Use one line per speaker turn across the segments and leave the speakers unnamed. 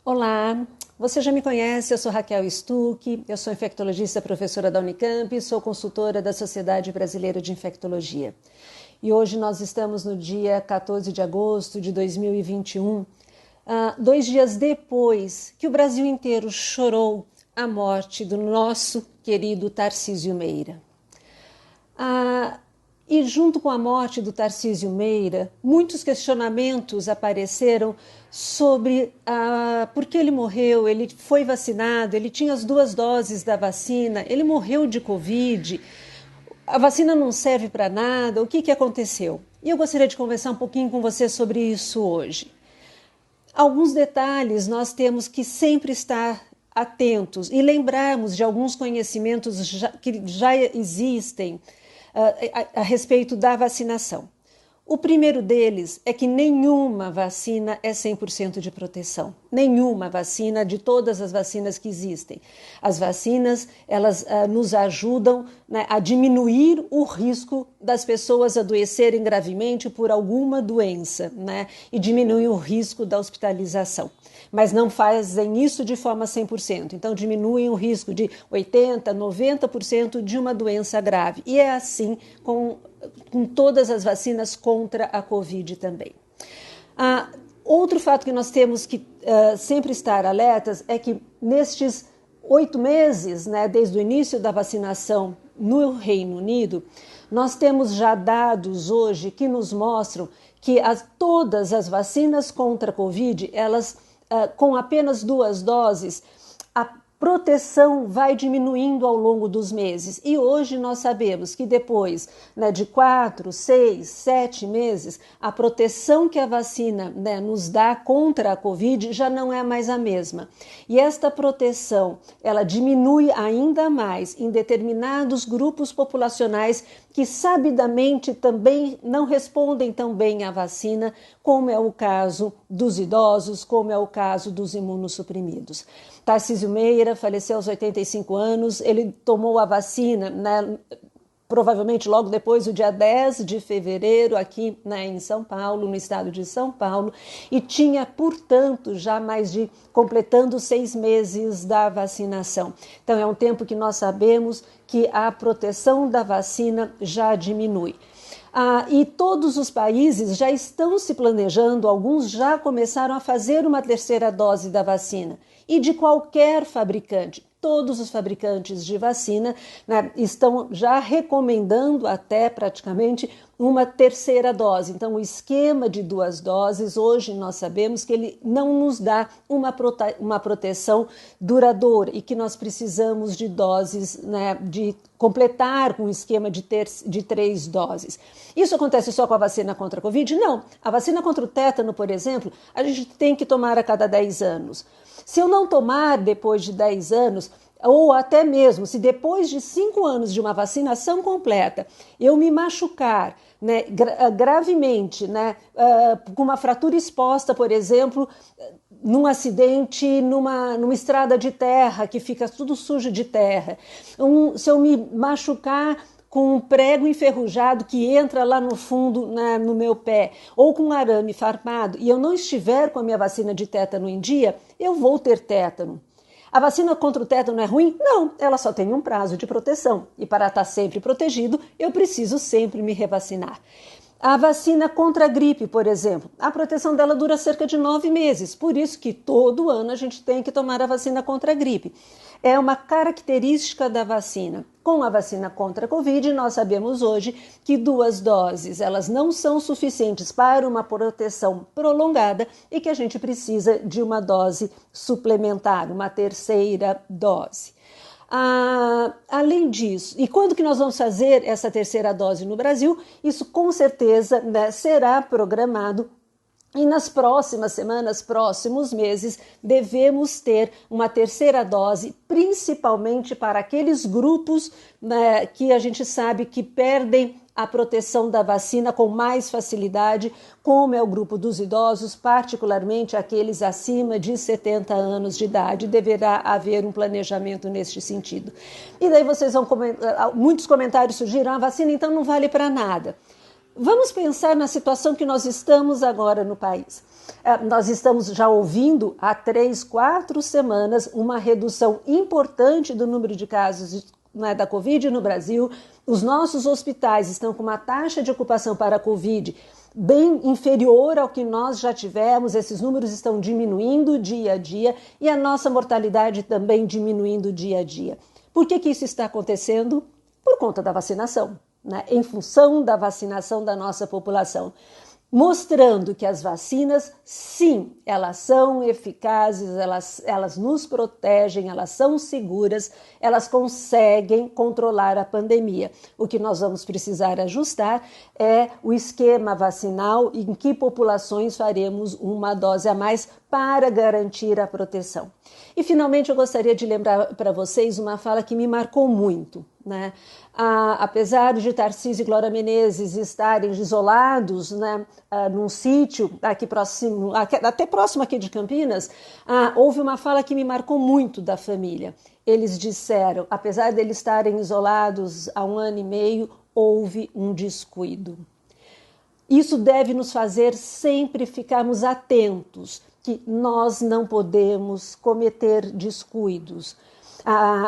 Olá, você já me conhece, eu sou Raquel Stuck, eu sou infectologista professora da Unicamp e sou consultora da Sociedade Brasileira de Infectologia. E hoje nós estamos no dia 14 de agosto de 2021, 2 dias depois que o Brasil inteiro chorou a morte do nosso querido Tarcísio Meira. E junto com a morte do Tarcísio Meira, muitos questionamentos apareceram sobre por que ele morreu. Ele foi vacinado, ele tinha as 2 doses da vacina, ele morreu de Covid, a vacina não serve para nada, o que aconteceu? E eu gostaria de conversar um pouquinho com você sobre isso hoje. Alguns detalhes nós temos que sempre estar atentos e lembrarmos de alguns conhecimentos que já existem a respeito da vacinação. O primeiro deles é que nenhuma vacina é 100% de proteção. Nenhuma vacina, de todas as vacinas que existem. As vacinas, elas nos ajudam, né, a diminuir o risco das pessoas adoecerem gravemente por alguma doença, né, e diminuir o risco da hospitalização. Mas não fazem isso de forma 100%. Então, diminuem o risco de 80%, 90% de uma doença grave. E é assim com todas as vacinas contra a Covid também. Outro fato que nós temos que sempre estar alertas é que nestes 8 meses, né, desde o início da vacinação no Reino Unido, nós temos já dados hoje que nos mostram que todas as vacinas contra a Covid, elas com apenas 2 doses, a proteção vai diminuindo ao longo dos meses. E hoje nós sabemos que depois, né, de 4, 6, 7 meses, a proteção que a vacina, né, nos dá contra a Covid já não é mais a mesma. E esta proteção, ela diminui ainda mais em determinados grupos populacionais que sabidamente também não respondem tão bem à vacina, como é o caso dos idosos, como é o caso dos imunossuprimidos. Tarcísio Meira faleceu aos 85 anos, ele tomou a vacina, né, provavelmente logo depois do dia 10 de fevereiro, aqui, né, em São Paulo, no estado de São Paulo, e tinha, portanto, já completando 6 meses da vacinação. Então, é um tempo que nós sabemos que a proteção da vacina já diminui. E todos os países já estão se planejando, alguns já começaram a fazer uma 3ª dose da vacina. E de qualquer fabricante, todos os fabricantes de vacina, né, estão já recomendando até praticamente uma 3ª dose. Então, o esquema de 2 doses, hoje nós sabemos que ele não nos dá uma proteção duradoura e que nós precisamos de doses, né, de completar com um esquema de 3 doses. Isso acontece só com a vacina contra a Covid? Não. A vacina contra o tétano, por exemplo, a gente tem que tomar a cada 10 anos. Se eu não tomar depois de 10 anos, ou até mesmo se depois de 5 anos de uma vacinação completa, eu me machucar, né, gravemente, né, com uma fratura exposta, por exemplo, num acidente, numa estrada de terra, que fica tudo sujo de terra, se eu me machucar com um prego enferrujado que entra lá no fundo, né, no meu pé, ou com um arame farpado, e eu não estiver com a minha vacina de tétano em dia, eu vou ter tétano. A vacina contra o tétano é ruim? Não, ela só tem um prazo de proteção. E para estar sempre protegido, eu preciso sempre me revacinar. A vacina contra a gripe, por exemplo, a proteção dela dura cerca de 9 meses. Por isso que todo ano a gente tem que tomar a vacina contra a gripe. É uma característica da vacina. Com a vacina contra a Covid, nós sabemos hoje que 2 doses, elas não são suficientes para uma proteção prolongada e que a gente precisa de uma dose suplementar, uma 3ª dose. Além disso, e quando que nós vamos fazer essa 3ª dose no Brasil? Isso com certeza, né, será programado. E nas próximas semanas, próximos meses, devemos ter uma 3ª dose, principalmente para aqueles grupos, né, que a gente sabe que perdem a proteção da vacina com mais facilidade, como é o grupo dos idosos, particularmente aqueles acima de 70 anos de idade. Deverá haver um planejamento neste sentido. E daí vocês vão comentar, muitos comentários surgiram, a vacina então não vale para nada. Vamos pensar na situação que nós estamos agora no país. Nós estamos já ouvindo há 3, 4 semanas uma redução importante do número de casos da Covid no Brasil. Os nossos hospitais estão com uma taxa de ocupação para a Covid bem inferior ao que nós já tivemos. Esses números estão diminuindo dia a dia e a nossa mortalidade também diminuindo dia a dia. Por que isso está acontecendo? Por conta da vacinação, né? Em função da vacinação da nossa população. Mostrando que as vacinas, sim, elas são eficazes, elas nos protegem, elas são seguras, elas conseguem controlar a pandemia. O que nós vamos precisar ajustar é o esquema vacinal, em que populações faremos uma dose a mais para garantir a proteção. E, finalmente, eu gostaria de lembrar para vocês uma fala que me marcou muito, né? Apesar de Tarcísio e Glória Menezes estarem isolados, né, num sítio aqui próximo, até próximo aqui de Campinas, houve uma fala que me marcou muito da família. Eles disseram, apesar de eles estarem isolados há 1 ano e meio, houve um descuido. Isso deve nos fazer sempre ficarmos atentos, que nós não podemos cometer descuidos.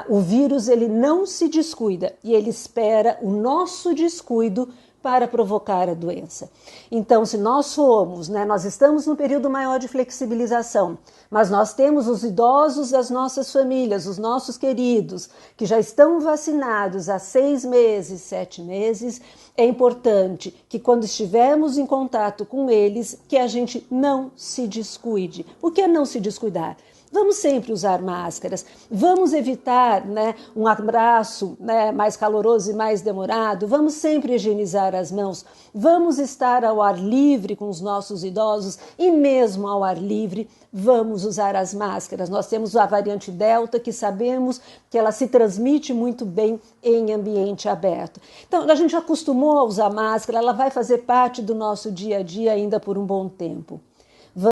O vírus ele não se descuida e ele espera o nosso descuido para provocar a doença. Então, se nós somos, né, nós estamos num período maior de flexibilização, mas nós temos os idosos das nossas famílias, os nossos queridos, que já estão vacinados há 6 meses, 7 meses, é importante que quando estivermos em contato com eles, que a gente não se descuide. Por que não se descuidar? Vamos sempre usar máscaras, vamos evitar, né, um abraço, né, mais caloroso e mais demorado, vamos sempre higienizar as mãos, vamos estar ao ar livre com os nossos idosos e mesmo ao ar livre vamos usar as máscaras. Nós temos a variante Delta que sabemos que ela se transmite muito bem em ambiente aberto. Então a gente acostumou a usar máscara, ela vai fazer parte do nosso dia a dia ainda por um bom tempo.